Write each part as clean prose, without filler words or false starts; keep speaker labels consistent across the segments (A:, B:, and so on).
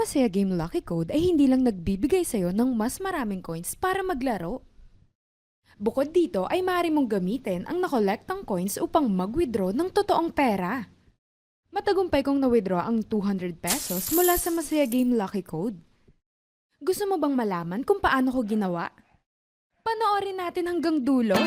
A: Masaya Game Lucky Code ay hindi lang nagbibigay sa'yo ng mas maraming coins para maglaro. Bukod dito ay maaari mong gamitin ang nakolektang coins upang mag-withdraw ng totoong pera. Matagumpay kong na-withdraw ang 200 pesos mula sa Masaya Game Lucky Code. Gusto mo bang malaman kung paano ko ginawa? Panoorin natin hanggang dulo.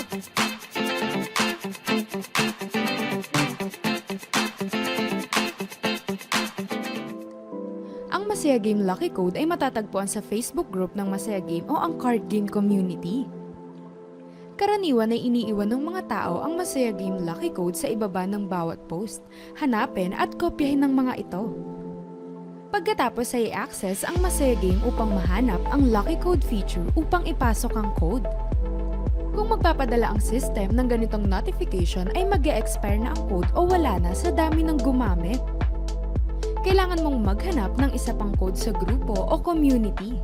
A: Ang Masaya Game Lucky Code ay matatagpuan sa Facebook group ng Masaya Game o ang card game community. Karaniwan ay iniiwan ng mga tao ang Masaya Game Lucky Code sa ibaba ng bawat post. Hanapin at kopyahin ng mga ito. Pagkatapos ay i-access ang Masaya Game upang mahanap ang Lucky Code feature upang ipasok ang code. Kung magpapadala ang system ng ganitong notification ay mag-e-expire na ang code o wala na sa dami ng gumamit. Kailangan mong maghanap ng isa pang code sa grupo o community.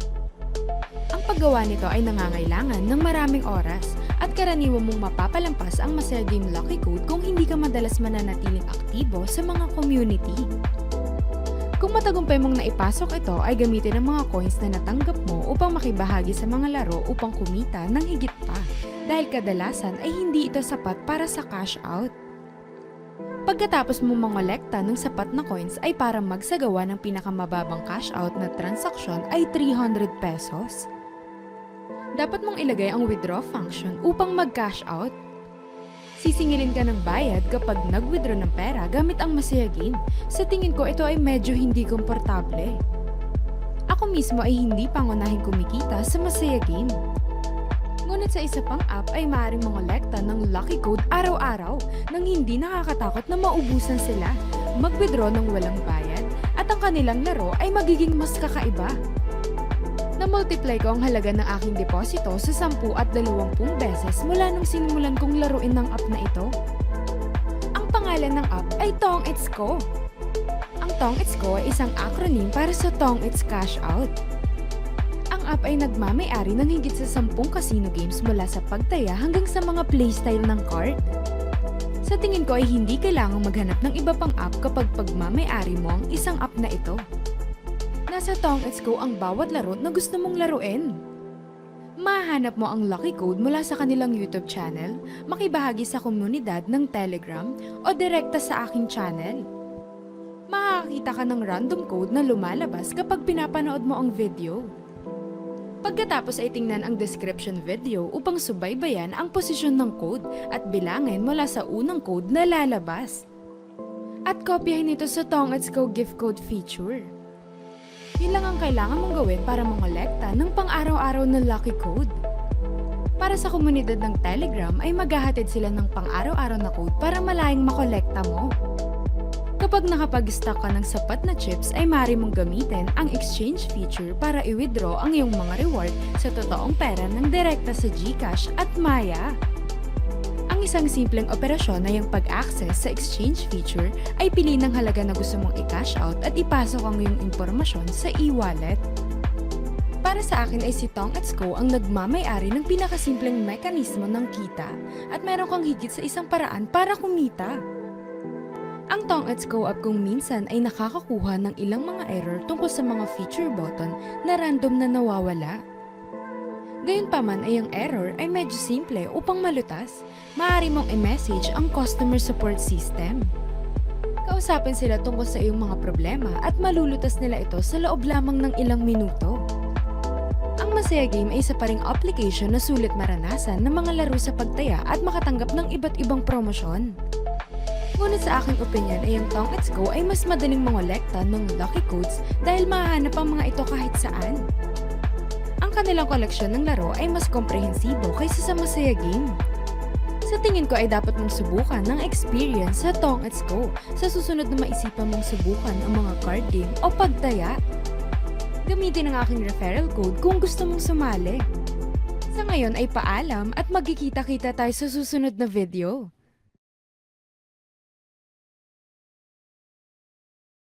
A: Ang paggawa nito ay nangangailangan ng maraming oras at karaniwan mong mapapalampas ang Masaya Game Lucky Code kung hindi ka madalas mananatiling aktibo sa mga community. Kung matagumpay mong naipasok ito ay gamitin ang mga coins na natanggap mo upang makibahagi sa mga laro upang kumita ng higit pa dahil kadalasan ay hindi ito sapat para sa cash out. Pagkatapos mo mangolekta ng sapat na coins ay para magsagawa ng pinakamababang cash out na transaksyon ay 300 pesos. Dapat mong ilagay ang withdraw function upang mag-cash out. Sisingilin ka ng bayad kapag nag-withdraw ng pera gamit ang Masaya Game. Sa tingin ko ito ay medyo hindi komportable. Ako mismo ay hindi pangunahing kumikita sa Masaya Game. Ngunit sa isa pang app ay maaaring mangolekta ng Lucky Code araw-araw nang hindi nakakatakot na maubusan sila, mag-withdraw ng walang bayad, at ang kanilang laro ay magiging mas kakaiba. Na-multiply ko ang halaga ng aking deposito sa 10 at 20 beses mula nung sinimulan kong laruin ng app na ito. Ang pangalan ng app ay Tong It's Ko. Ang Tong It's Ko ay isang acronym para sa Tong It's Cash Out. Ang app ay nagmamay-ari ng higit sa 10 casino games mula sa pagtaya hanggang sa mga playstyle ng card. Sa tingin ko ay hindi kailangang maghanap ng iba pang app kapag pagmamay-ari mo ang isang app na ito. Nasa Tong It's Go ang bawat laro na gusto mong laruin. Mahanap mo ang Lucky Code mula sa kanilang YouTube channel, makibahagi sa komunidad ng Telegram o direkta sa aking channel. Makakakita ka ng random code na lumalabas kapag pinapanood mo ang video. Pagkatapos ay tingnan ang description video upang subaybayan ang posisyon ng code at bilangin mula sa unang code na lalabas. At kopyahin ito sa Tong It's Go gift code feature. Yun lang ang kailangan mong gawin para mangolekta ng pang-araw-araw na Lucky Code. Para sa komunidad ng Telegram ay maghahatid sila ng pang-araw-araw na code para malayang makolekta mo. Kapag nakapag-stock ka ng sapat na chips ay maaari mong gamitin ang exchange feature para i-withdraw ang iyong mga reward sa totoong pera ng direkta sa GCash at Maya. Ang isang simpleng operasyon na yung pag-access sa exchange feature ay pili ng halaga na gusto mong i-cash out at ipasok ang iyong impormasyon sa e-wallet. Para sa akin ay si Tong It's Go ang nagmamay-ari ng pinakasimpleng mekanismo ng kita at meron kang higit sa isang paraan para kumita. Ang Tong It's Go app kung minsan ay nakakakuha ng ilang mga error tungkol sa mga feature button na random na nawawala. Gayunpaman ay ang error ay medyo simple upang malutas. Maaari mong i-message ang customer support system. Kausapin sila tungkol sa iyong mga problema at malulutas nila ito sa loob lamang ng ilang minuto. Ang Masaya Game ay isa pa ring application na sulit maranasan ng mga laro sa pagtaya at makatanggap ng iba't ibang promosyon. Ngunit sa aking opinion ay ang Tong It's Go ay mas madaling mangolekta ng Lucky Codes dahil mahanap ang mga ito kahit saan. Ang kanilang koleksyon ng laro ay mas komprehensibo kaysa sa Masaya Game. Sa tingin ko ay dapat mong subukan ng experience sa Tong It's Go sa susunod na maisipan mong subukan ang mga card game o pagtaya. Gamitin ang aking referral code kung gusto mong sumali. Sa ngayon ay paalam at magkikita-kita tayo sa susunod na video.